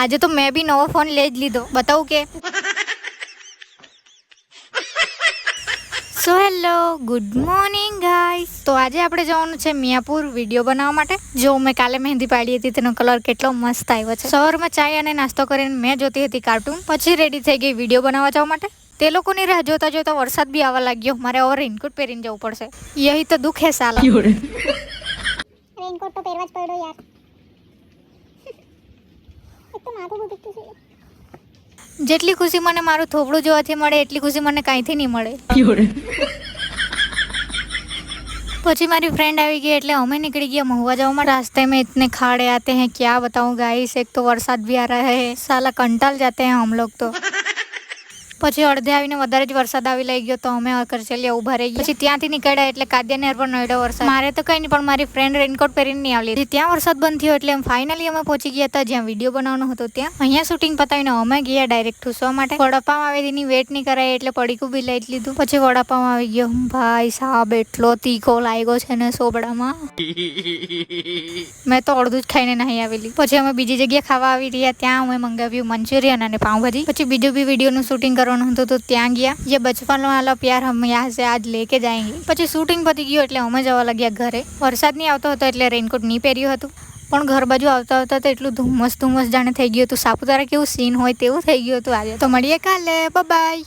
આજે તો મેં બી નવો ફોન લઈ જ લીધો, બતાવું કે? So hello, good morning guys. તો આજે આપણે જવાનું છે મિયાપુર વિડીયો બનાવવા માટે. જો મેં કાલે મહેંદી પાડી હતી, તેનો કલર કેટલો મસ્ત આવ્યો છે. સવારમાં ચાય અને નાસ્તો કરીને મેં જોતી હતી કાર્ટૂન, પછી રેડી થઈ ગઈ વિડીયો બનાવવા જવા માટે. તે લોકોની રાહ જોતા જોતા વરસાદ બી આવવા લાગ્યો. મારે હવે રેનકોટ પહેરીને જવું પડશે. યહી તો દુઃખ હે સાલા. રેનકોટ તો પહેરવા જ પડ્યો યાર. એક તો માથું બહુ દુખતું છે. જેટલી ખુશી મને મારું થોબડું જોવાથી મળે એટલી ખુશી મને કાંઈથી નહીં મળે. પછી મારી ફ્રેન્ડ આવી ગઈ એટલે અમે નીકળી ગયા મહુવા જવા માટે. रास्ते में इतने खाड़े आते हैं क्या बताऊं गाइस. एक तो वरसाद भी आ रहा है, साला कंटाल जाते हैं हम लोग तो. પછી અડધે આવીને વધારે જ વરસાદ આવી લઈ ગયો તો અમે કરચલિયા ઊભા રહી ગયા. પછી ત્યાંથી નીકળ્યા એટલે કાદ્યા નહેર પર નડ્યો વરસાદ. મારે તો કંઈ નહીં, પણ મારી ફ્રેન્ડ રેનકોટ પહેરીને નહીં આવલી. ત્યાં વરસાદ બંધ થયો એટલે ફાઇનલી અમે પહોંચી ગયા હતા જ્યાં વિડીયો બનાવવાનો હતો ત્યાં. અહીંયા શૂટિંગ પતાવીને અમે ગયા ડાયરેક્ટ ઠૂસવા માટે. વડાપાવ આવે તેની વેટ નહીં કરાય એટલે પડીકું બી લઈ જ લીધું. પછી વડાપાવ આવી ગયો. ભાઈ સાહેબ એટલો તીખો લાગ્યો છે ને સોબડામાં, મેં તો અડધું જ ખાઈને નહીં આવેલી. પછી અમે બીજી જગ્યાએ ખાવા આવી રહ્યા. ત્યાં અમે મંગાવ્યું મંચુરિયન અને પાઉંભાજી. પછી બીજું બી વિડીયોનું શૂટિંગ કરવાનું હતું તો ત્યાં ગયા. જે બચપન વાળો પ્યાર હમ યહાં સે આજ લેકે જાયેંગે. પછી શૂટિંગ પતી ગયું એટલે અમે જવા લાગ્યા ઘરે. વરસાદ નહીં આવતો હતો એટલે રેનકોટ નહીં પહેર્યું હતું, પણ ઘર બાજુ આવતા આવતા તો એટલું ધુમ્મસ જાણે થઈ ગયું હતું. સાપુતારા કેવું સીન હોય તેવું થઈ ગયું હતું આજે. તો મળીએ કાલે, બાય.